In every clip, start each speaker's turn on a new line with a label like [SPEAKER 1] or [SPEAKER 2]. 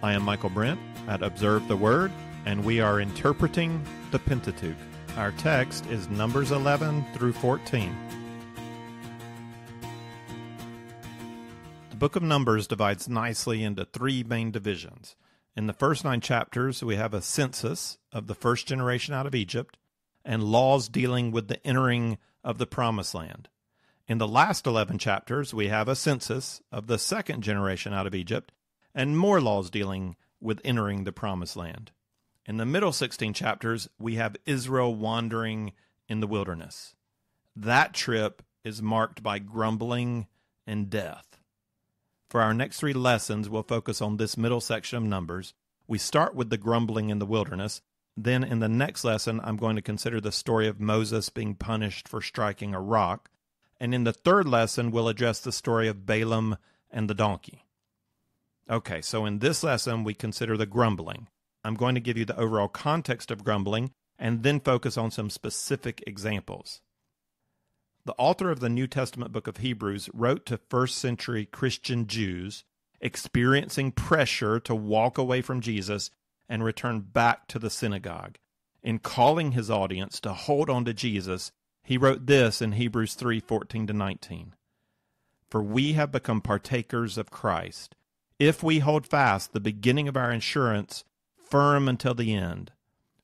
[SPEAKER 1] I am Michael Brent at Observe the Word, and we are interpreting the Pentateuch. Our text is Numbers 11 through 14. The book of Numbers divides nicely into three main divisions. In the first 9 chapters, we have a census of the first generation out of Egypt and laws dealing with the entering of the Promised Land. In the last 11 chapters, we have a census of the second generation out of Egypt and more laws dealing with entering the Promised Land. In the middle 16 chapters, we have Israel wandering in the wilderness. That trip is marked by grumbling and death. For our next 3 lessons, we'll focus on this middle section of Numbers. We start with the grumbling in the wilderness. Then in the next lesson, I'm going to consider the story of Moses being punished for striking a rock. And in the third lesson, we'll address the story of Balaam and the donkey. Okay, so in this lesson, we consider the grumbling. I'm going to give you the overall context of grumbling and then focus on some specific examples. The author of the New Testament book of Hebrews wrote to first-century Christian Jews experiencing pressure to walk away from Jesus and return back to the synagogue. In calling his audience to hold on to Jesus, he wrote this in Hebrews 3:14-19. For we have become partakers of Christ, if we hold fast the beginning of our assurance firm until the end.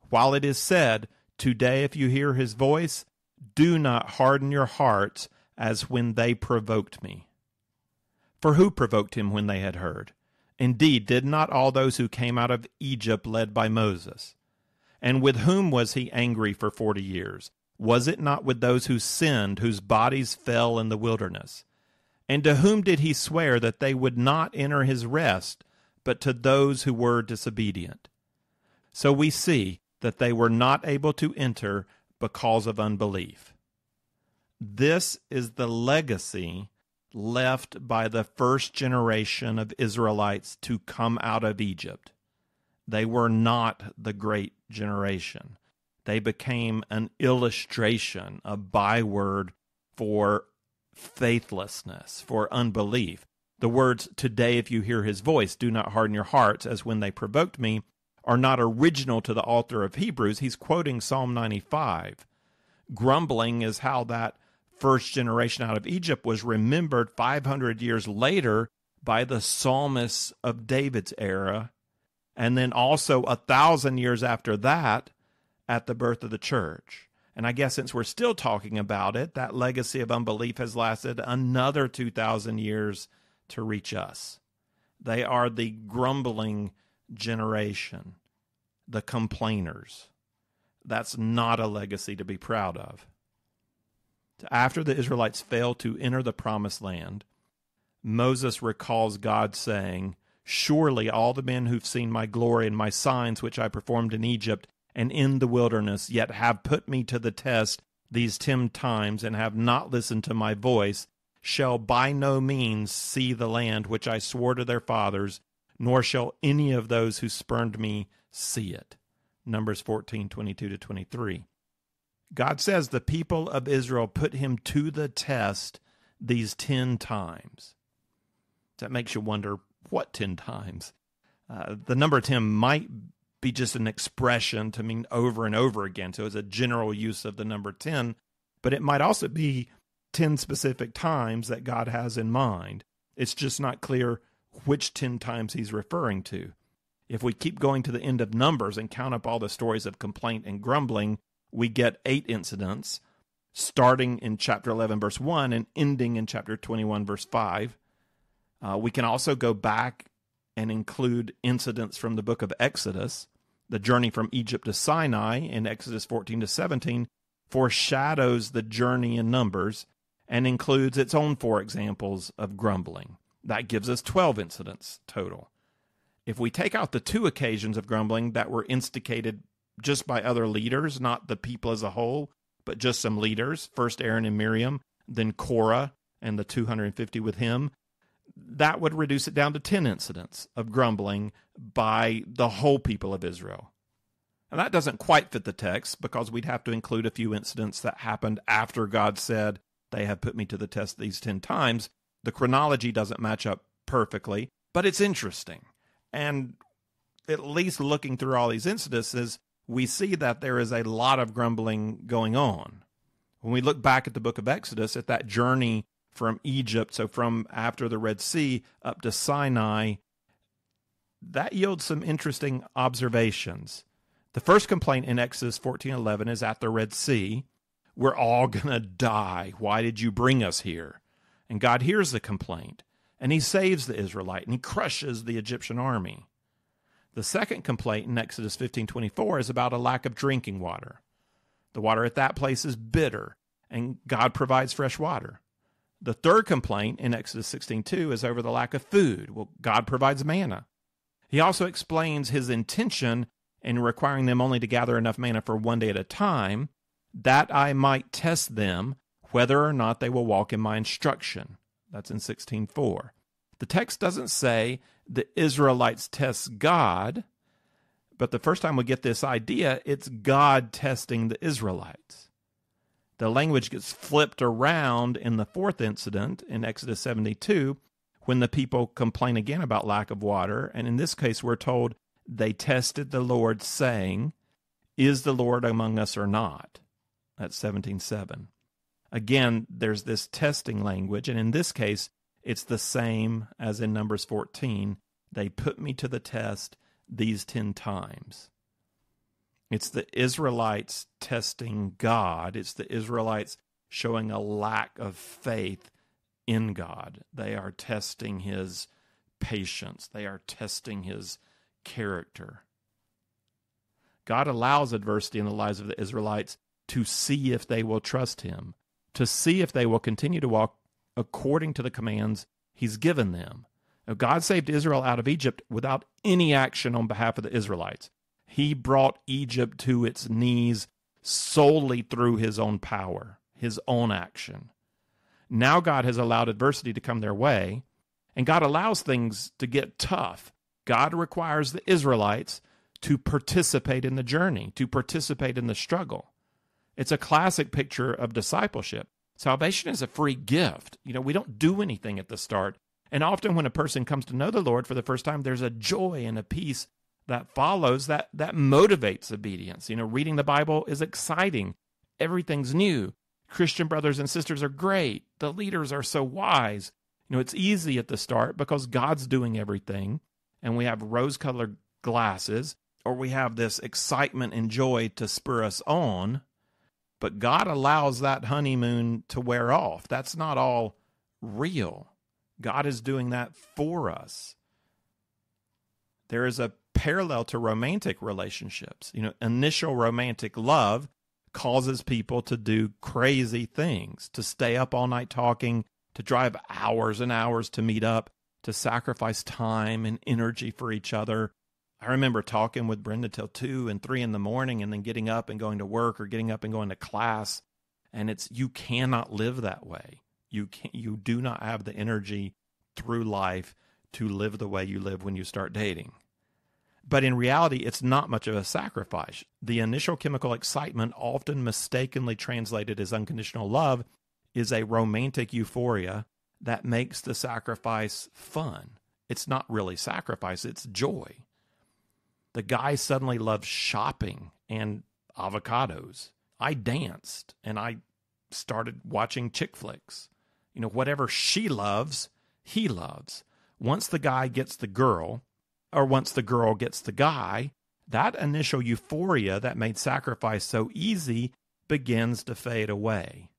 [SPEAKER 1] While it is said, today if you hear his voice, do not harden your hearts as when they provoked me. For who provoked him when they had heard? Indeed, did not all those who came out of Egypt led by Moses? And with whom was he angry for 40 years? Was it not with those who sinned, whose bodies fell in the wilderness? And to whom did he swear that they would not enter his rest, but to those who were disobedient? So we see that they were not able to enter because of unbelief. This is the legacy left by the first generation of Israelites to come out of Egypt. They were not the great generation. They became an illustration, a byword for faithlessness, for unbelief. The words, today if you hear his voice, do not harden your hearts as when they provoked me, are not original to the author of Hebrews. He's quoting Psalm 95. Grumbling is how that first generation out of Egypt was remembered 500 years later by the psalmists of David's era, and then also 1,000 years after that at the birth of the church. And I guess since we're still talking about it, that legacy of unbelief has lasted another 2,000 years to reach us. They are the grumbling generation, the complainers. That's not a legacy to be proud of. After the Israelites failed to enter the promised land, Moses recalls God saying, surely all the men who've seen my glory and my signs which I performed in Egypt and in the wilderness, yet have put me to the test these 10 times and have not listened to my voice, shall by no means see the land which I swore to their fathers, nor shall any of those who spurned me see it. Numbers 14:22-23. God says the people of Israel put him to the test these 10 times. That makes you wonder, what 10 times? The number 10 might be just an expression to mean over and over again. So it's a general use of the number 10, but it might also be 10 specific times that God has in mind. It's just not clear which 10 times he's referring to. If we keep going to the end of Numbers and count up all the stories of complaint and grumbling, we get 8 incidents, starting in chapter 11, verse 1, and ending in chapter 21, verse 5. We can also go back and include incidents from the book of Exodus. The journey from Egypt to Sinai in Exodus 14-17 foreshadows the journey in Numbers and includes its own 4 examples of grumbling. That gives us 12 incidents total. If we take out the 2 occasions of grumbling that were instigated just by other leaders, not the people as a whole, but just some leaders, first Aaron and Miriam, then Korah and the 250 with him, that would reduce it down to 10 incidents of grumbling by the whole people of Israel. And that doesn't quite fit the text because we'd have to include a few incidents that happened after God said, they have put me to the test these 10 times. The chronology doesn't match up perfectly, but it's interesting. And at least looking through all these incidences, we see that there is a lot of grumbling going on. When we look back at the book of Exodus, at that journey from Egypt, so from after the Red Sea up to Sinai, that yields some interesting observations. The first complaint in Exodus 14:11 is at the Red Sea. We're all going to die. Why did you bring us here? And God hears the complaint, and he saves the Israelite, and he crushes the Egyptian army. The second complaint in Exodus 15:24 is about a lack of drinking water. The water at that place is bitter, and God provides fresh water. The third complaint in Exodus 16:2 is over the lack of food. Well, God provides manna. He also explains his intention in requiring them only to gather enough manna for one day at a time, that I might test them whether or not they will walk in my instruction. That's in 16:4. The text doesn't say the Israelites test God, but the first time we get this idea, it's God testing the Israelites. The language gets flipped around in the fourth incident in Exodus 72 when the people complain again about lack of water. And in this case, we're told they tested the Lord saying, is the Lord among us or not? That's 17:7. Again, there's this testing language. And in this case, it's the same as in Numbers 14. They put me to the test these 10 times. It's the Israelites testing God. It's the Israelites showing a lack of faith in God. They are testing his patience. They are testing his character. God allows adversity in the lives of the Israelites to see if they will trust him, to see if they will continue to walk according to the commands he's given them. Now, God saved Israel out of Egypt without any action on behalf of the Israelites. He brought Egypt to its knees solely through his own power, his own action. Now God has allowed adversity to come their way, and God allows things to get tough. God requires the Israelites to participate in the journey, to participate in the struggle. It's a classic picture of discipleship. Salvation is a free gift. We don't do anything at the start. And often when a person comes to know the Lord for the first time, there's a joy and a peace that follows that motivates obedience. Reading the Bible is exciting. Everything's new. Christian brothers and sisters are great. The leaders are so wise. It's easy at the start because God's doing everything, and we have rose-colored glasses, or we have this excitement and joy to spur us on, but God allows that honeymoon to wear off. That's not all real. God is doing that for us. There is a parallel to romantic relationships. Initial romantic love causes people to do crazy things, to stay up all night talking, to drive hours and hours to meet up, to sacrifice time and energy for each other. I remember talking with Brenda till 2 and 3 in the morning and then getting up and going to work or getting up and going to class. And you cannot live that way. You do not have the energy through life to live the way you live when you start dating. But in reality, it's not much of a sacrifice. The initial chemical excitement, often mistakenly translated as unconditional love, is a romantic euphoria that makes the sacrifice fun. It's not really sacrifice, it's joy. The guy suddenly loves shopping and avocados. I danced and I started watching chick flicks. Whatever she loves, he loves. Once the guy gets the girl, or once the girl gets the guy, that initial euphoria that made sacrifice so easy begins to fade away.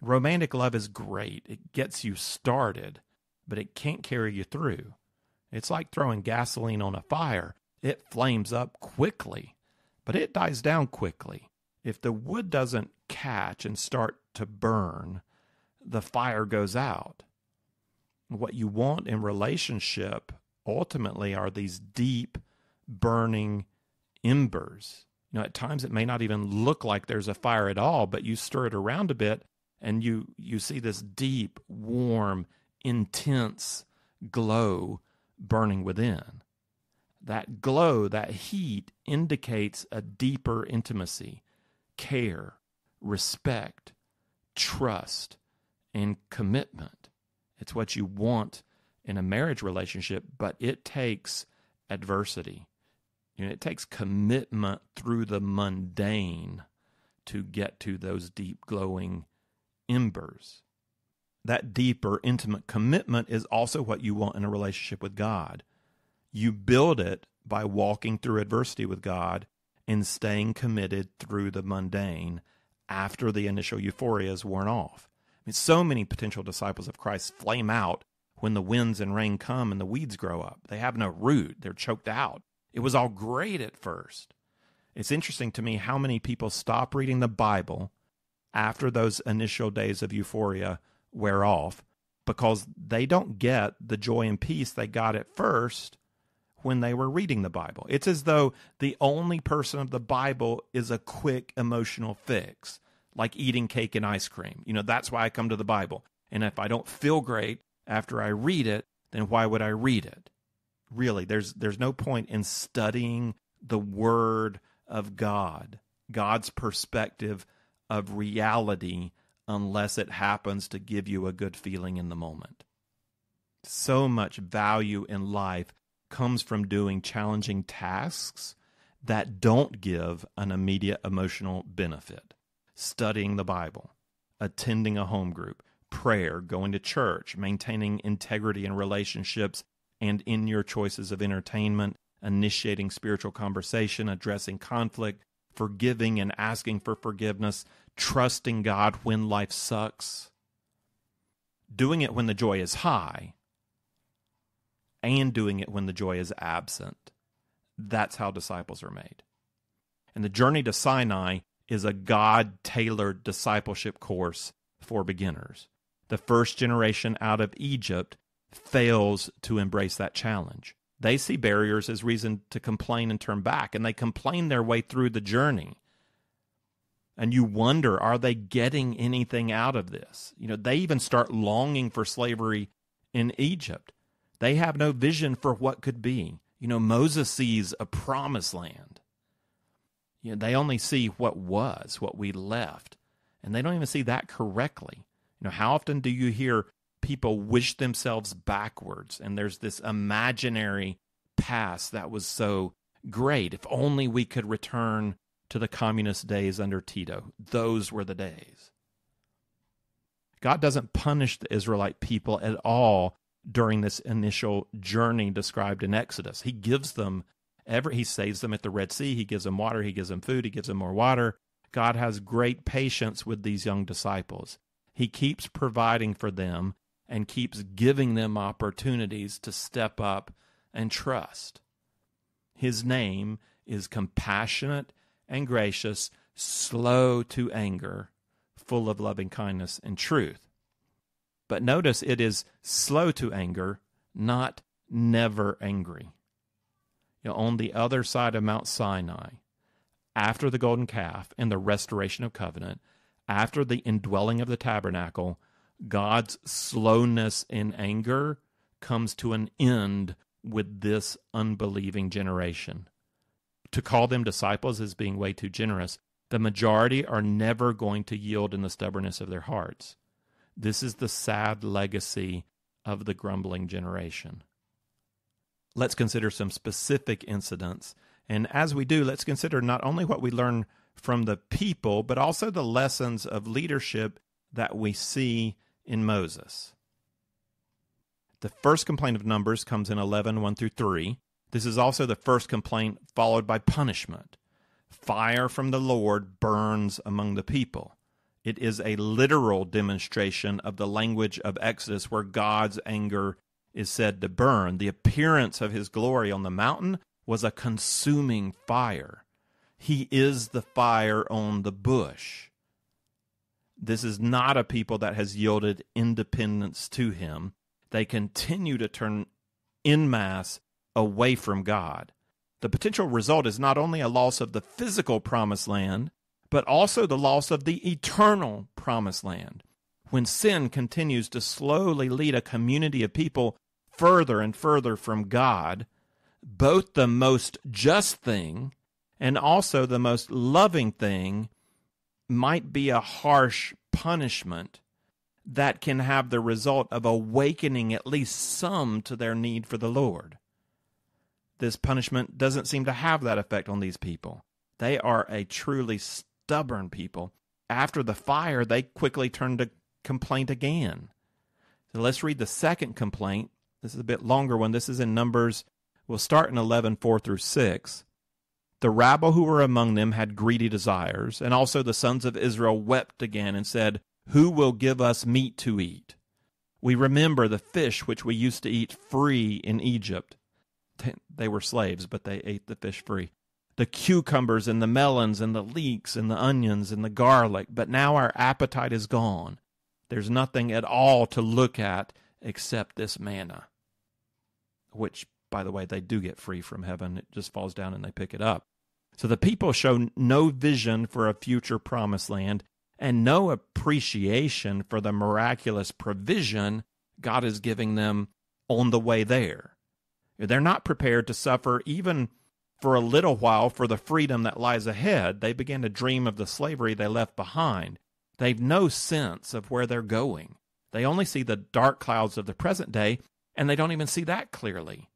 [SPEAKER 1] Romantic love is great. It gets you started, but it can't carry you through. It's like throwing gasoline on a fire. It flames up quickly, but it dies down quickly. If the wood doesn't catch and start to burn, the fire goes out. What you want in relationship ultimately are these deep, burning embers. At times it may not even look like there's a fire at all, but you stir it around a bit and you see this deep, warm, intense glow burning within. That glow, that heat, indicates a deeper intimacy, care, respect, trust, and commitment. It's what you want in a marriage relationship, but it takes adversity. It takes commitment through the mundane to get to those deep glowing embers. That deeper, intimate commitment is also what you want in a relationship with God. You build it by walking through adversity with God and staying committed through the mundane after the initial euphoria is worn off. So many potential disciples of Christ flame out when the winds and rain come and the weeds grow up. They have no root. They're choked out. It was all great at first. It's interesting to me how many people stop reading the Bible after those initial days of euphoria wear off because they don't get the joy and peace they got at first when they were reading the Bible. It's as though the only person of the Bible is a quick emotional fix, like eating cake and ice cream. That's why I come to the Bible. And if I don't feel great after I read it, then why would I read it? Really, there's no point in studying the Word of God, God's perspective of reality, unless it happens to give you a good feeling in the moment. So much value in life comes from doing challenging tasks that don't give an immediate emotional benefit. Studying the Bible, attending a home group, prayer, going to church, maintaining integrity in relationships and in your choices of entertainment, initiating spiritual conversation, addressing conflict, forgiving and asking for forgiveness, trusting God when life sucks, doing it when the joy is high, and doing it when the joy is absent. That's how disciples are made. And the journey to Sinai is a God-tailored discipleship course for beginners. The first generation out of Egypt fails to embrace that challenge. They see barriers as reason to complain and turn back, and they complain their way through the journey. And you wonder, are they getting anything out of this? They even start longing for slavery in Egypt. They have no vision for what could be. Moses sees a promised land. They only see what was, what we left. And they don't even see that correctly. How often do you hear people wish themselves backwards, and there's this imaginary past that was so great. If only we could return to the communist days under Tito. Those were the days. God doesn't punish the Israelite people at all during this initial journey described in Exodus. He gives them he saves them at the Red Sea. He gives them water. He gives them food. He gives them more water. God has great patience with these young disciples. He keeps providing for them and keeps giving them opportunities to step up and trust. His name is compassionate and gracious, slow to anger, full of loving kindness and truth. But notice it is slow to anger, not never angry. On the other side of Mount Sinai, after the golden calf and the restoration of covenant, after the indwelling of the tabernacle, God's slowness in anger comes to an end with this unbelieving generation. To call them disciples is being way too generous. The majority are never going to yield in the stubbornness of their hearts. This is the sad legacy of the grumbling generation. Let's consider some specific incidents. And as we do, let's consider not only what we learn from the people, but also the lessons of leadership that we see in Moses. The first complaint of Numbers comes in 11:1-3. This is also the first complaint followed by punishment. Fire from the Lord burns among the people. It is a literal demonstration of the language of Exodus where God's anger is said to burn. The appearance of his glory on the mountain was a consuming fire. He is the fire on the bush. This is not a people that has yielded independence to him. They continue to turn en masse away from God. The potential result is not only a loss of the physical promised land, but also the loss of the eternal promised land. When sin continues to slowly lead a community of people further and further from God, both the most just thing and also the most loving thing might be a harsh punishment that can have the result of awakening at least some to their need for the Lord. this punishment doesn't seem to have that effect on these people. They are a truly stubborn people. After the fire, they quickly turn to complaint again. So let's read the second complaint. This is a bit longer one. This is in Numbers. We'll start in 11:4-6. The rabble who were among them had greedy desires, and also the sons of Israel wept again and said, "Who will give us meat to eat? We remember the fish which we used to eat free in Egypt." They were slaves, but they ate the fish free. "The cucumbers and the melons and the leeks and the onions and the garlic, but now our appetite is gone. There's nothing at all to look at except this manna," which, by the way, they do get free from heaven. It just falls down and they pick it up. So the people show no vision for a future promised land and no appreciation for the miraculous provision God is giving them on the way there. They're not prepared to suffer even for a little while for the freedom that lies ahead. They begin to dream of the slavery they left behind. They've no sense of where they're going. They only see the dark clouds of the present day, and they don't even see that clearly.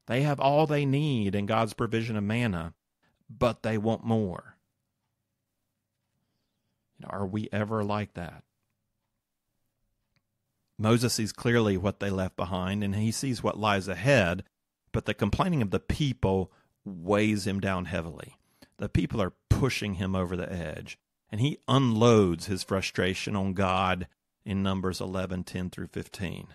[SPEAKER 1] They have all they need in God's provision of manna, but they want more. Are we ever like that? Moses sees clearly what they left behind, and he sees what lies ahead, but the complaining of the people weighs him down heavily. The people are pushing him over the edge, and he unloads his frustration on God in Numbers 11:10-15.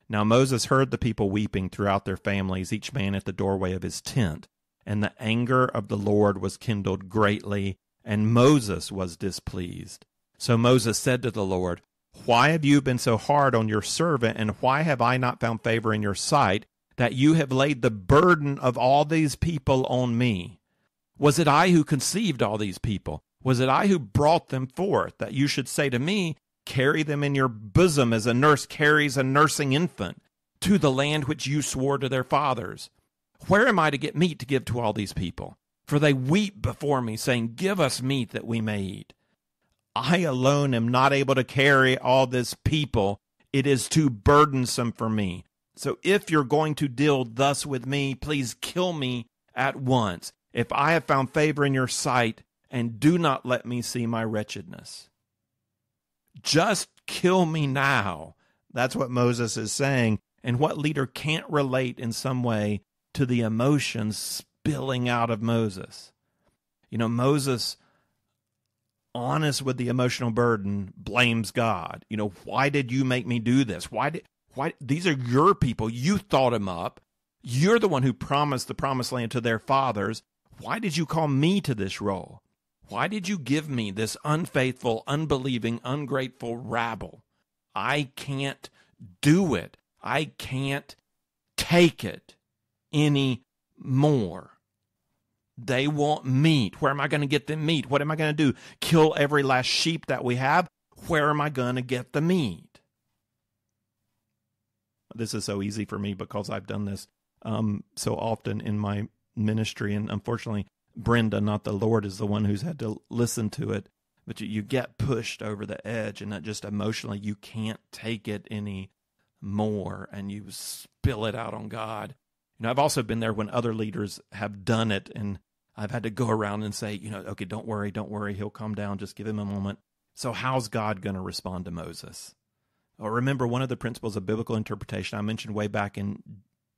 [SPEAKER 1] Now Moses heard the people weeping throughout their families, each man at the doorway of his tent, and the anger of the Lord was kindled greatly, and Moses was displeased. So Moses said to the Lord, "Why have you been so hard on your servant, and why have I not found favor in your sight, that you have laid the burden of all these people on me? Was it I who conceived all these people? Was it I who brought them forth, that you should say to me, 'Carry them in your bosom as a nurse carries a nursing infant, to the land which you swore to their fathers'? Where am I to get meat to give to all these people? For they weep before me, saying, 'Give us meat that we may eat.' I alone am not able to carry all this people. It is too burdensome for me. So if you're going to deal thus with me, please kill me at once, if I have found favor in your sight, and do not let me see my wretchedness." Just kill me now. That's what Moses is saying. And what leader can't relate in some way to the emotions spilling out of Moses? Moses, honest with the emotional burden, blames God. Why did you make me do this? Why these are your people. You thought them up. You're the one who promised the promised land to their fathers. Why did you call me to this role? Why did you give me this unfaithful, unbelieving, ungrateful rabble? I can't do it. I can't take it anymore. They want meat. Where am I going to get them meat? What am I going to do? Kill every last sheep that we have? Where am I going to get the meat? This is so easy for me because I've done this so often in my ministry, and unfortunately, Brenda, not the Lord, is the one who's had to listen to it. But you get pushed over the edge, and that just emotionally, you can't take it anymore, and you spill it out on God. I've also been there when other leaders have done it, and I've had to go around and say, okay, don't worry, he'll calm down, just give him a moment. So how's God going to respond to Moses? Well, remember, one of the principles of biblical interpretation I mentioned way back in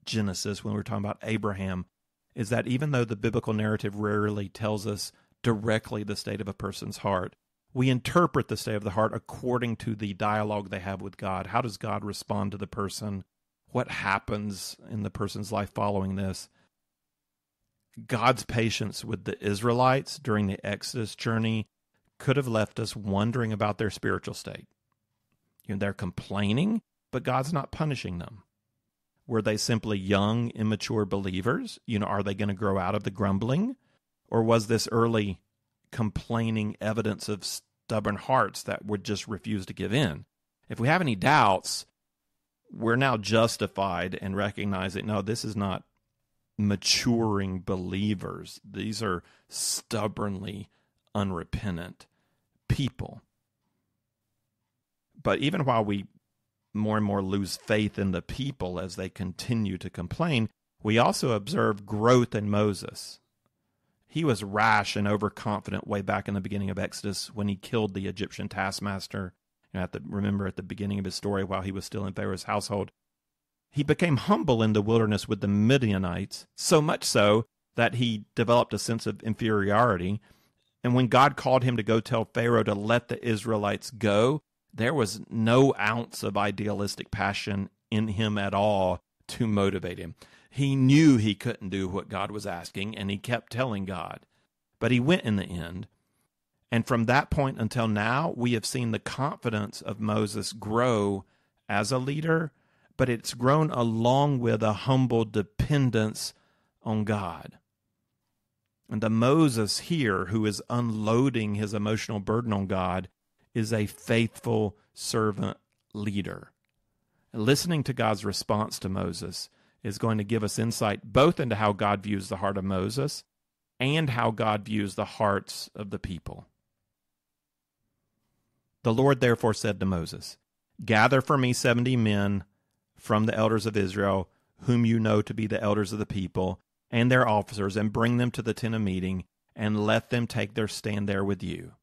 [SPEAKER 1] Genesis when we were talking about Abraham is that even though the biblical narrative rarely tells us directly the state of a person's heart, we interpret the state of the heart according to the dialogue they have with God. How does God respond to the person? What happens in the person's life following this? God's patience with the Israelites during the Exodus journey could have left us wondering about their spiritual state. They're complaining, but God's not punishing them. Were they simply young, immature believers? Are they going to grow out of the grumbling? Or was this early complaining evidence of stubborn hearts that would just refuse to give in? If we have any doubts, we're now justified in recognizing, no, this is not maturing believers. These are stubbornly unrepentant people. But even while we more and more lose faith in the people as they continue to complain, We also observe growth in Moses. He was rash and overconfident way back in the beginning of Exodus when he killed the Egyptian taskmaster. Remember at the beginning of his story while he was still in Pharaoh's household. He became humble in the wilderness with the Midianites, so much so that he developed a sense of inferiority. And when God called him to go tell Pharaoh to let the Israelites go, there was no ounce of idealistic passion in him at all to motivate him. He knew he couldn't do what God was asking, and he kept telling God. But he went in the end. And from that point until now, we have seen the confidence of Moses grow as a leader, but it's grown along with a humble dependence on God. And the Moses here, who is unloading his emotional burden on God, is a faithful servant leader. Listening to God's response to Moses is going to give us insight both into how God views the heart of Moses and how God views the hearts of the people. The Lord therefore said to Moses, "Gather for me 70 men from the elders of Israel, whom you know to be the elders of the people, and their officers, and bring them to the tent of meeting, and let them take their stand there with you.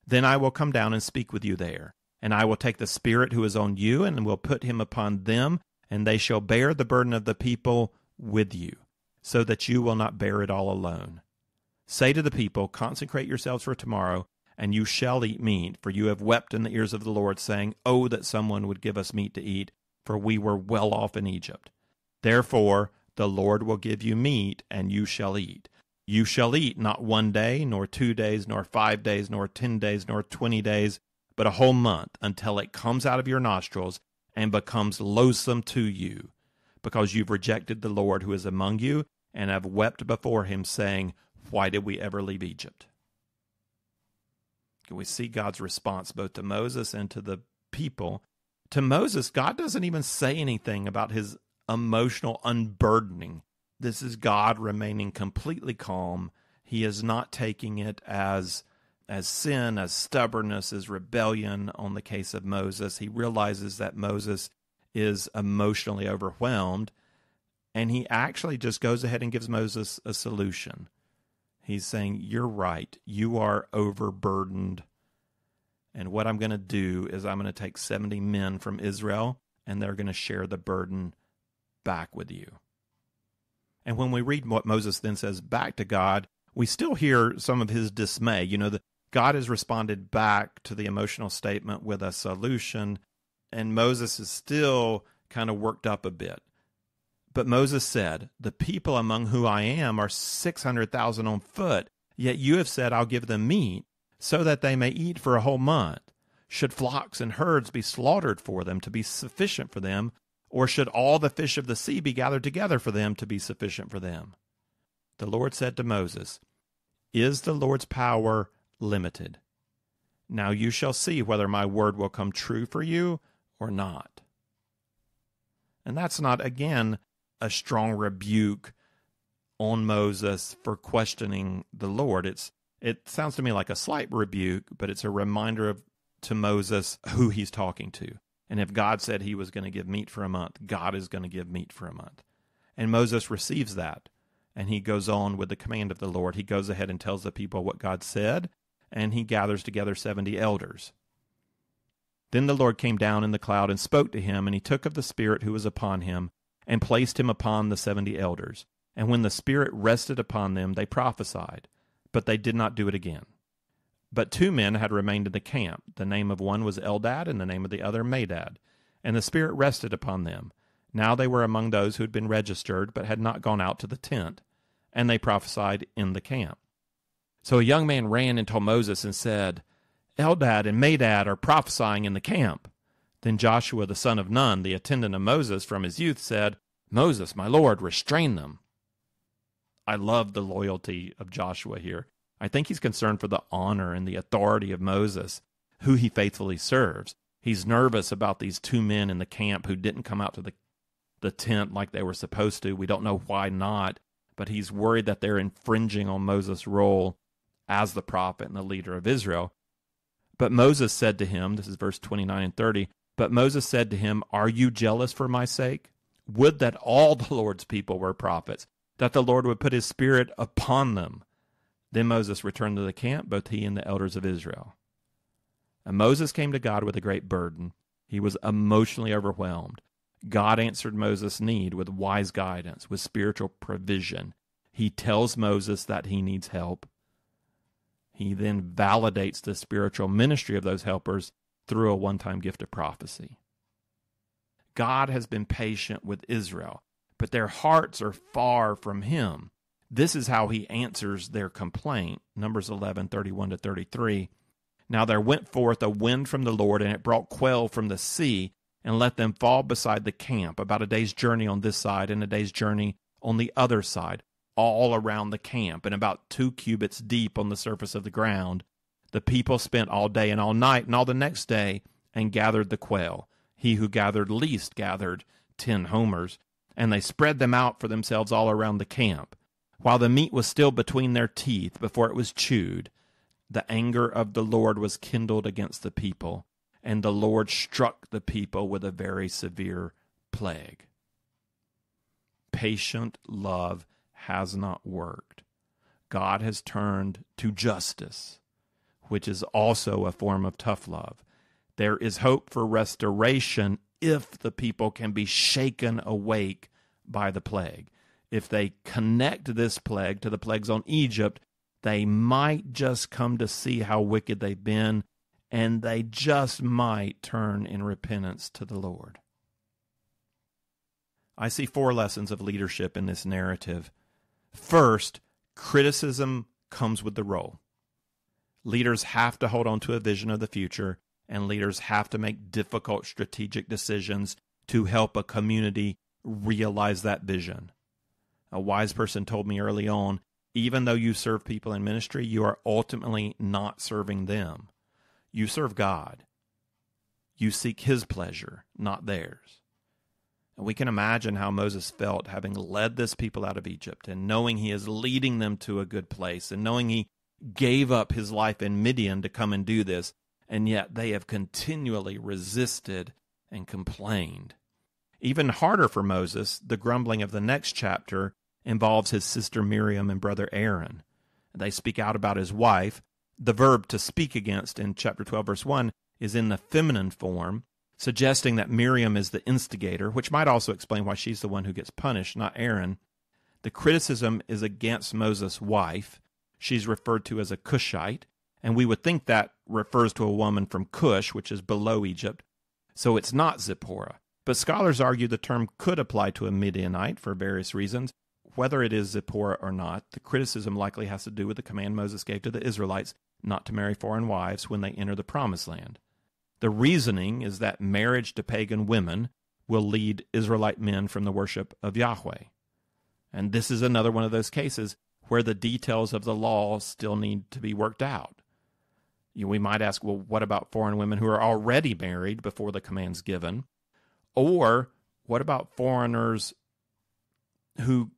[SPEAKER 1] Then I will come down and speak with you there, and I will take the Spirit who is on you, and will put him upon them, and they shall bear the burden of the people with you, so that you will not bear it all alone. Say to the people, consecrate yourselves for tomorrow, and you shall eat meat, for you have wept in the ears of the Lord, saying, Oh, that someone would give us meat to eat, for we were well off in Egypt. Therefore the Lord will give you meat, and you shall eat. You shall eat not 1 day, nor 2 days, nor 5 days, nor 10 days, nor 20 days, but a whole month, until it comes out of your nostrils and becomes loathsome to you, because you've rejected the Lord who is among you, and have wept before him, saying, Why did we ever leave Egypt?" We see God's response both to Moses and to the people. To Moses, God doesn't even say anything about his emotional unburdening. This is God remaining completely calm. He is not taking it as sin, as stubbornness, as rebellion on the case of Moses. He realizes that Moses is emotionally overwhelmed, and he actually just goes ahead and gives Moses a solution. He's saying, you're right, you are overburdened, and what I'm going to do is I'm going to take 70 men from Israel, and they're going to share the burden back with you. And when we read what Moses then says back to God, we still hear some of his dismay. God has responded back to the emotional statement with a solution, and Moses is still kind of worked up a bit. But Moses said, "The people among whom I am are 600,000 on foot, yet you have said, I'll give them meat, so that they may eat for a whole month. Should flocks and herds be slaughtered for them to be sufficient for them, or should all the fish of the sea be gathered together for them to be sufficient for them?" The Lord said to Moses, "Is the Lord's power limited? Now you shall see whether my word will come true for you or not." And that's not, again, a strong rebuke on Moses for questioning the Lord. It sounds to me like a slight rebuke, but it's a reminder to Moses who he's talking to. And if God said he was going to give meat for a month, God is going to give meat for a month. And Moses receives that, and he goes on with the command of the Lord. He goes ahead and tells the people what God said, and he gathers together 70 elders. Then the Lord came down in the cloud and spoke to him, and he took of the Spirit who was upon him, and placed him upon the 70 elders. And when the Spirit rested upon them, they prophesied, but they did not do it again. But 2 men had remained in the camp. The name of one was Eldad, and the name of the other Medad. And the Spirit rested upon them. Now they were among those who had been registered, but had not gone out to the tent. And they prophesied in the camp. So a young man ran and told Moses and said, "Eldad and Medad are prophesying in the camp." Then Joshua the son of Nun, the attendant of Moses from his youth, said, "Moses, my lord, restrain them." I love the loyalty of Joshua here. I think he's concerned for the honor and the authority of Moses, who he faithfully serves. He's nervous about these 2 men in the camp who didn't come out to the tent like they were supposed to. We don't know why not, but he's worried that they're infringing on Moses' role as the prophet and the leader of Israel. But Moses said to him, this is verse 29 and 30, "But Moses said to him, 'Are you jealous for my sake? Would that all the Lord's people were prophets, that the Lord would put his Spirit upon them. Then Moses returned to the camp, both he and the elders of Israel. And Moses came to God with a great burden. He was emotionally overwhelmed. God answered Moses' need with wise guidance, with spiritual provision. He tells Moses that he needs help. He then validates the spiritual ministry of those helpers through a one-time gift of prophecy. God has been patient with Israel, but their hearts are far from him. This is how he answers their complaint. Numbers 11:31-33. Now there went forth a wind from the Lord, and it brought quail from the sea, and let them fall beside the camp, about a day's journey on this side, and a day's journey on the other side, all around the camp, and about 2 cubits deep on the surface of the ground. The people spent all day and all night, and all the next day, and gathered the quail. He who gathered least gathered 10 homers, and they spread them out for themselves all around the camp. While the meat was still between their teeth before it was chewed, the anger of the Lord was kindled against the people, and the Lord struck the people with a very severe plague. Patient love has not worked. God has turned to justice, which is also a form of tough love. There is hope for restoration if the people can be shaken awake by the plague. If they connect this plague to the plagues on Egypt, they might just come to see how wicked they've been, and they just might turn in repentance to the Lord. I see 4 lessons of leadership in this narrative. First, criticism comes with the role. Leaders have to hold on to a vision of the future, and leaders have to make difficult strategic decisions to help a community realize that vision. A wise person told me early on, even though you serve people in ministry, you are ultimately not serving them. You serve God. You seek his pleasure, not theirs. And we can imagine how Moses felt having led this people out of Egypt and knowing he is leading them to a good place and knowing he gave up his life in Midian to come and do this, and yet they have continually resisted and complained. Even harder for Moses, the grumbling of the next chapter involves his sister Miriam and brother Aaron. They speak out about his wife. The verb to speak against in chapter 12, verse 1 is in the feminine form, suggesting that Miriam is the instigator, which might also explain why she's the one who gets punished, not Aaron. The criticism is against Moses' wife. She's referred to as a Cushite, and we would think that refers to a woman from Cush, which is below Egypt, so it's not Zipporah. But scholars argue the term could apply to a Midianite for various reasons. Whether it is Zipporah or not, the criticism likely has to do with the command Moses gave to the Israelites not to marry foreign wives when they enter the Promised Land. The reasoning is that marriage to pagan women will lead Israelite men from the worship of Yahweh. And this is another one of those cases where the details of the law still need to be worked out. We might ask, well, what about foreign women who are already married before the command's given? Or what about foreigners who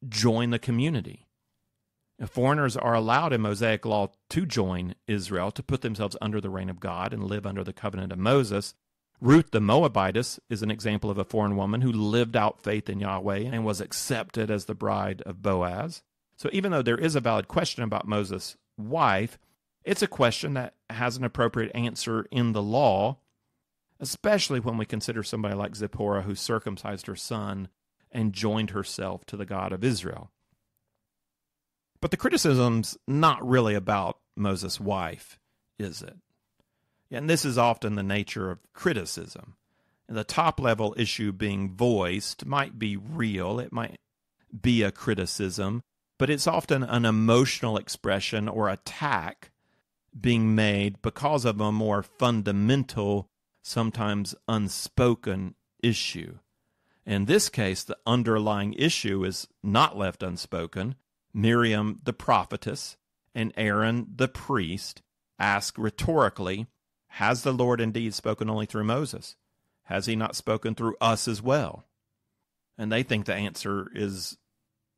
[SPEAKER 1] join the community? If foreigners are allowed in Mosaic law to join Israel, to put themselves under the reign of God and live under the covenant of Moses. Ruth the Moabitess is an example of a foreign woman who lived out faith in Yahweh and was accepted as the bride of Boaz. So even though there is a valid question about Moses' wife, it's a question that has an appropriate answer in the law, especially when we consider somebody like Zipporah who circumcised her son and joined herself to the God of Israel. But the criticism's not really about Moses' wife, is it? And this is often the nature of criticism. And the top-level issue being voiced might be real, it might be a criticism, but it's often an emotional expression or attack being made because of a more fundamental, sometimes unspoken issue. In this case, the underlying issue is not left unspoken. Miriam, the prophetess, and Aaron, the priest, ask rhetorically, has the Lord indeed spoken only through Moses? Has he not spoken through us as well? And they think the answer is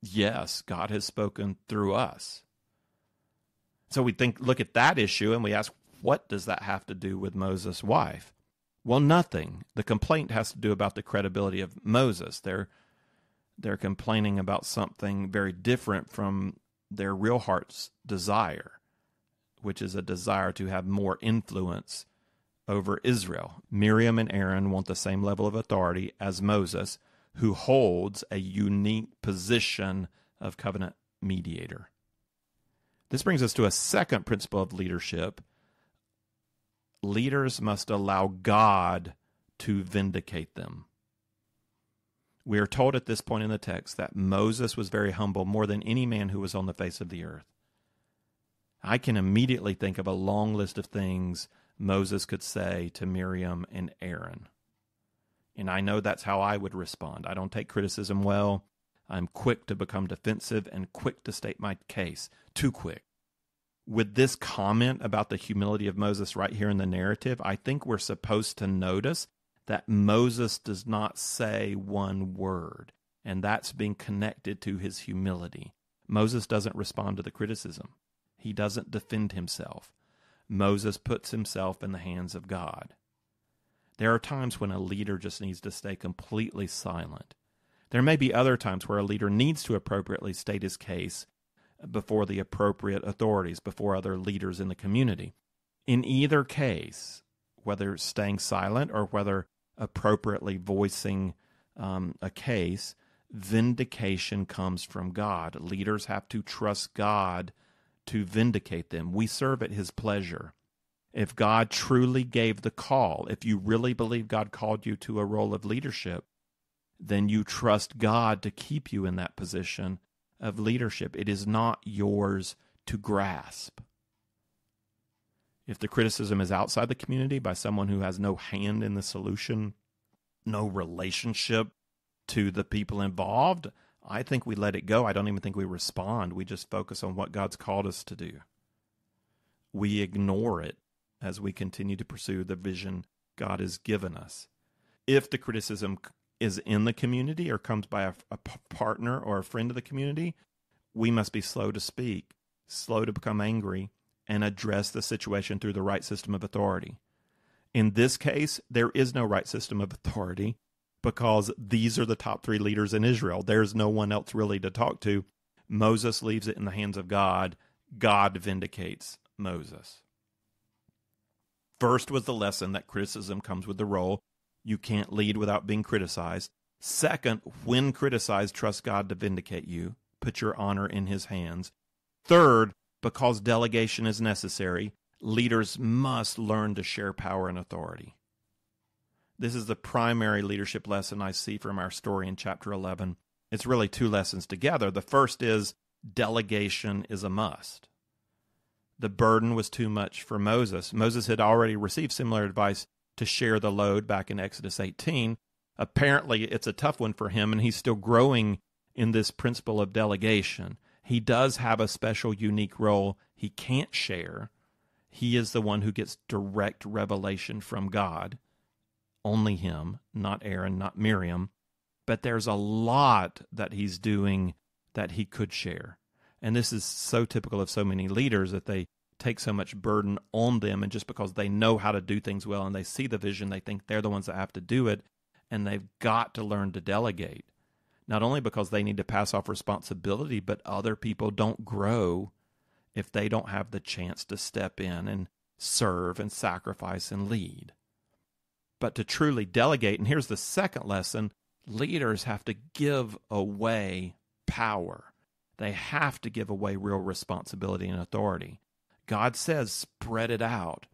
[SPEAKER 1] yes, God has spoken through us. So we look at that issue and we ask, what does that have to do with Moses' wife? Well, nothing. The complaint has to do about the credibility of Moses. They're complaining about something very different from their real heart's desire, which is a desire to have more influence over Israel. Miriam and Aaron want the same level of authority as Moses, who holds a unique position of covenant mediator. This brings us to a second principle of leadership. Leaders must allow God to vindicate them. We are told at this point in the text that Moses was very humble, more than any man who was on the face of the earth. I can immediately think of a long list of things Moses could say to Miriam and Aaron. And I know that's how I would respond. I don't take criticism well. I'm quick to become defensive and quick to state my case. Too quick. With this comment about the humility of Moses right here in the narrative, I think we're supposed to notice that Moses does not say one word, and that's being connected to his humility. Moses doesn't respond to the criticism. He doesn't defend himself. Moses puts himself in the hands of God. There are times when a leader just needs to stay completely silent. There may be other times where a leader needs to appropriately state his case before the appropriate authorities, before other leaders in the community. In either case, whether staying silent or whether appropriately voicing a case, vindication comes from God. Leaders have to trust God to vindicate them. We serve at his pleasure. If God truly gave the call, if you really believe God called you to a role of leadership, then you trust God to keep you in that position of leadership. It is not yours to grasp. If the criticism is outside the community by someone who has no hand in the solution, no relationship to the people involved, I think we let it go. I don't even think we respond. We just focus on what God's called us to do. We ignore it as we continue to pursue the vision God has given us. If the criticism is in the community or comes by a partner or a friend of the community, we must be slow to speak, slow to become angry, and address the situation through the right system of authority. In this case, there is no right system of authority because these are the top three leaders in Israel. There's no one else really to talk to. Moses leaves it in the hands of God. God vindicates Moses. First was the lesson that criticism comes with the role. You can't lead without being criticized. Second, when criticized, trust God to vindicate you. Put your honor in his hands. Third, because delegation is necessary, leaders must learn to share power and authority. This is the primary leadership lesson I see from our story in chapter 11. It's really two lessons together. The first is delegation is a must. The burden was too much for Moses. Moses had already received similar advice to share the load back in Exodus 18. Apparently, it's a tough one for him, and he's still growing in this principle of delegation. He does have a special, unique role he can't share. He is the one who gets direct revelation from God. Only him, not Aaron, not Miriam. But there's a lot that he's doing that he could share. And this is so typical of so many leaders that they take so much burden on them, and just because they know how to do things well and they see the vision, they think they're the ones that have to do it, and they've got to learn to delegate. Not only because they need to pass off responsibility, but other people don't grow if they don't have the chance to step in and serve and sacrifice and lead. But to truly delegate, and here's the second lesson, leaders have to give away power. They have to give away real responsibility and authority. God says, spread it out.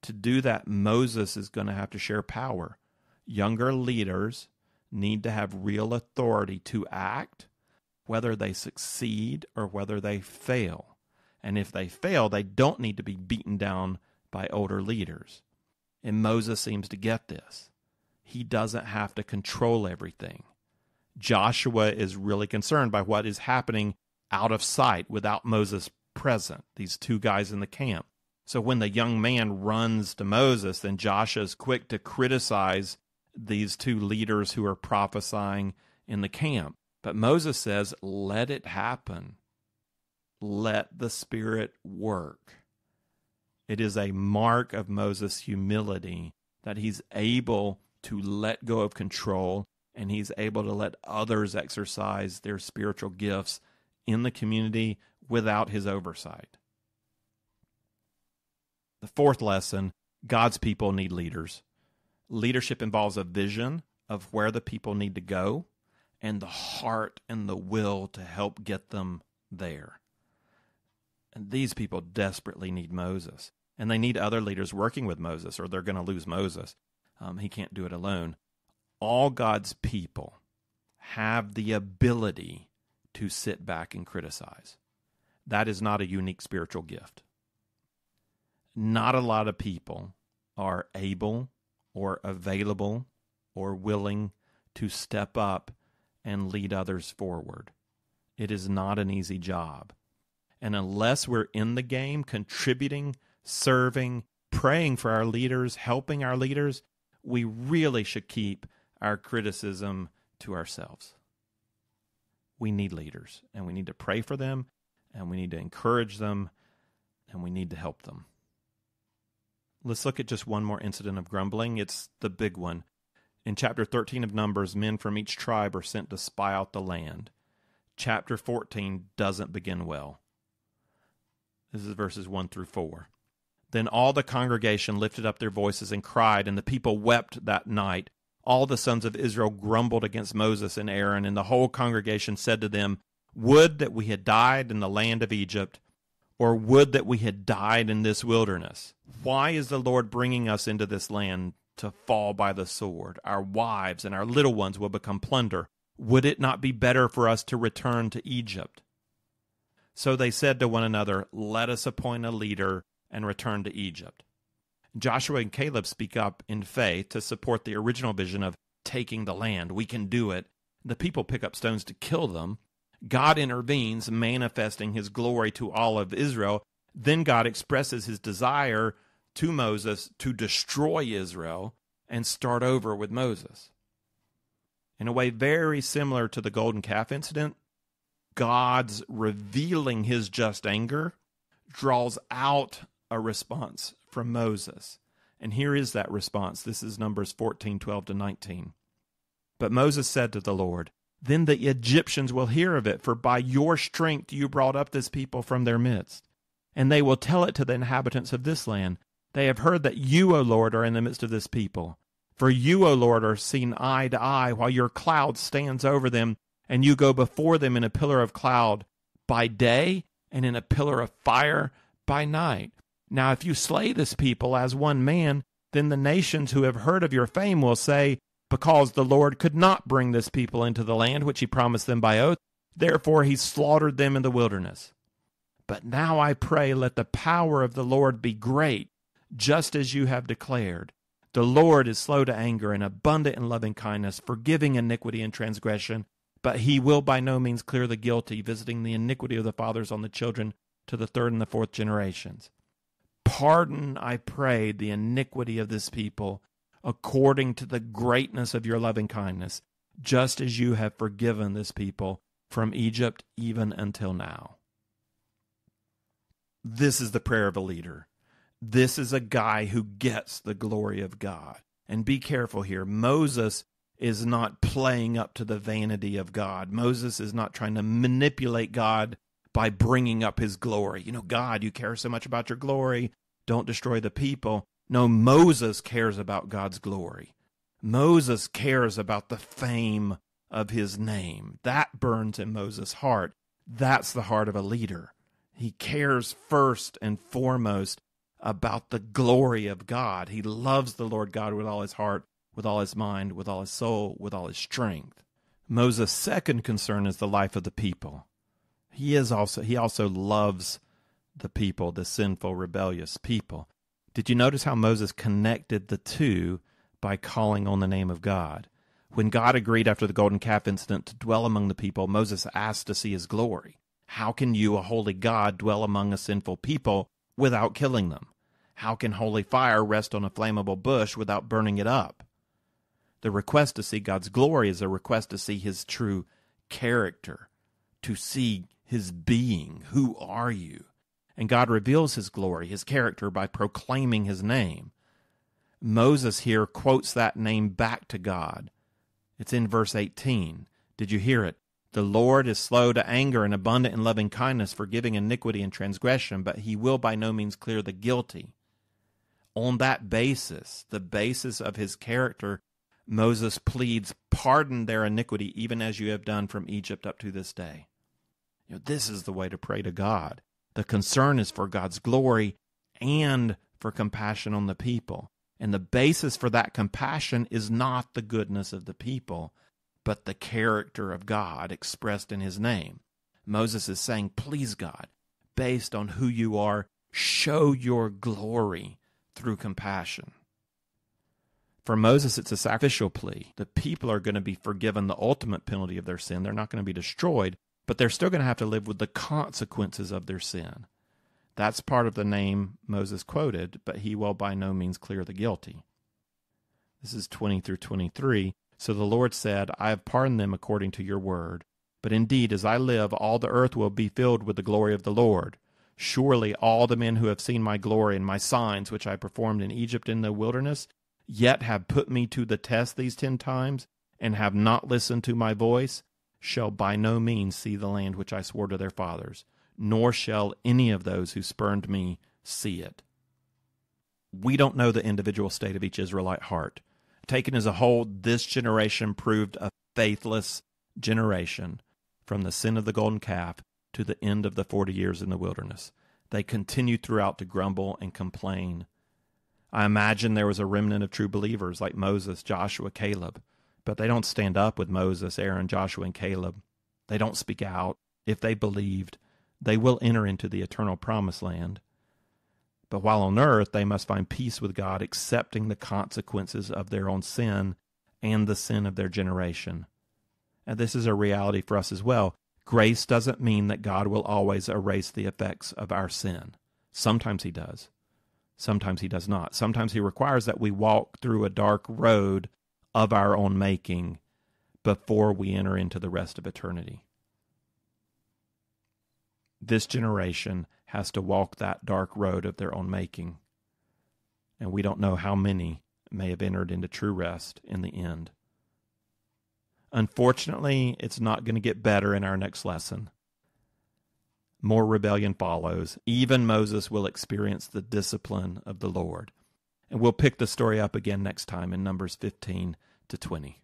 [SPEAKER 1] To do that, Moses is going to have to share power. Younger leaders need to have real authority to act, whether they succeed or whether they fail. And if they fail, they don't need to be beaten down by older leaders. And Moses seems to get this. He doesn't have to control everything. Joshua is really concerned by what is happening out of sight without Moses present, these two guys in the camp. So when the young man runs to Moses, then Joshua is quick to criticize these two leaders who are prophesying in the camp. But Moses says, let it happen. Let the Spirit work. It is a mark of Moses' humility that he's able to let go of control and he's able to let others exercise their spiritual gifts in the community without his oversight. The fourth lesson, God's people need leaders. Leadership involves a vision of where the people need to go and the heart and the will to help get them there. And these people desperately need Moses. And they need other leaders working with Moses, or they're going to lose Moses. He can't do it alone. All God's people have the ability to sit back and criticize. That is not a unique spiritual gift. Not a lot of people are able or available or willing to step up and lead others forward. It is not an easy job. And unless we're in the game, contributing, serving, praying for our leaders, helping our leaders, we really should keep our criticism to ourselves. We need leaders, and we need to pray for them, and we need to encourage them, and we need to help them. Let's look at just one more incident of grumbling. It's the big one. In chapter 13 of Numbers, men from each tribe are sent to spy out the land. Chapter 14 doesn't begin well. This is verses 1 through 4. Then all the congregation lifted up their voices and cried, and the people wept that night. All the sons of Israel grumbled against Moses and Aaron, and the whole congregation said to them, "Would that we had died in the land of Egypt, or would that we had died in this wilderness. Why is the Lord bringing us into this land to fall by the sword? Our wives and our little ones will become plunder. Would it not be better for us to return to Egypt?" So they said to one another, "Let us appoint a leader and return to Egypt." Joshua and Caleb speak up in faith to support the original vision of taking the land. We can do it. The people pick up stones to kill them. God intervenes, manifesting his glory to all of Israel. Then God expresses his desire to Moses to destroy Israel and start over with Moses. In a way very similar to the golden calf incident, God's revealing his just anger draws out a response from Moses. And here is that response. This is Numbers 14:12-19. But Moses said to the Lord, "Then the Egyptians will hear of it, for by your strength you brought up this people from their midst. And they will tell it to the inhabitants of this land. They have heard that you, O Lord, are in the midst of this people. For you, O Lord, are seen eye to eye, while your cloud stands over them, and you go before them in a pillar of cloud by day and in a pillar of fire by night. Now if you slay this people as one man, then the nations who have heard of your fame will say, because the Lord could not bring this people into the land which he promised them by oath, therefore he slaughtered them in the wilderness. But now I pray, let the power of the Lord be great, just as you have declared. The Lord is slow to anger and abundant in loving kindness, forgiving iniquity and transgression, but he will by no means clear the guilty, visiting the iniquity of the fathers on the children to the third and the fourth generations. Pardon, I pray, the iniquity of this people, according to the greatness of your loving kindness, just as you have forgiven this people from Egypt even until now." This is the prayer of a leader. This is a guy who gets the glory of God. And be careful here. Moses is not playing up to the vanity of God. Moses is not trying to manipulate God by bringing up his glory. God, you care so much about your glory. Don't destroy the people. No, Moses cares about God's glory. Moses cares about the fame of his name. That burns in Moses' heart. That's the heart of a leader. He cares first and foremost about the glory of God. He loves the Lord God with all his heart, with all his mind, with all his soul, with all his strength. Moses' second concern is the life of the people. He also loves the people, the sinful, rebellious people. Did you notice how Moses connected the two by calling on the name of God? When God agreed after the golden calf incident to dwell among the people, Moses asked to see his glory. How can you, a holy God, dwell among a sinful people without killing them? How can holy fire rest on a flammable bush without burning it up? The request to see God's glory is a request to see his true character, to see his being. Who are you? And God reveals his glory, his character, by proclaiming his name. Moses here quotes that name back to God. It's in verse 18. Did you hear it? The Lord is slow to anger and abundant in loving kindness, forgiving iniquity and transgression, but he will by no means clear the guilty. On that basis, the basis of his character, Moses pleads, pardon their iniquity, even as you have done from Egypt up to this day. This is the way to pray to God. The concern is for God's glory and for compassion on the people. And the basis for that compassion is not the goodness of the people, but the character of God expressed in his name. Moses is saying, please God, based on who you are, show your glory through compassion. For Moses, it's a sacrificial plea. The people are going to be forgiven the ultimate penalty of their sin. They're not going to be destroyed, but they're still going to have to live with the consequences of their sin. That's part of the name Moses quoted, but he will by no means clear the guilty. This is 20 through 23. So the Lord said, I have pardoned them according to your word. But indeed, as I live, all the earth will be filled with the glory of the Lord. Surely all the men who have seen my glory and my signs, which I performed in Egypt in the wilderness, yet have put me to the test these 10 times, and have not listened to my voice, shall by no means see the land which I swore to their fathers, nor shall any of those who spurned me see it. We don't know the individual state of each Israelite heart. Taken as a whole, this generation proved a faithless generation from the sin of the golden calf to the end of the 40 years in the wilderness. They continued throughout to grumble and complain. I imagine there was a remnant of true believers like Moses, Joshua, Caleb, but they don't stand up with Moses, Aaron, Joshua, and Caleb. They don't speak out. If they believed, they will enter into the eternal promised land. But while on earth, they must find peace with God, accepting the consequences of their own sin and the sin of their generation. And this is a reality for us as well. Grace doesn't mean that God will always erase the effects of our sin. Sometimes he does. Sometimes he does not. Sometimes he requires that we walk through a dark road of our own making before we enter into the rest of eternity. This generation has to walk that dark road of their own making. And we don't know how many may have entered into true rest in the end. Unfortunately, it's not going to get better in our next lesson. More rebellion follows. Even Moses will experience the discipline of the Lord. And we'll pick the story up again next time in Numbers 15 to 20.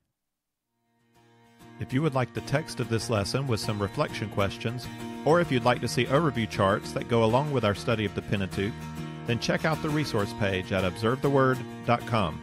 [SPEAKER 1] If you would like the text of this lesson with some reflection questions, or if you'd like to see overview charts that go along with our study of the Pentateuch, then check out the resource page at observetheword.com.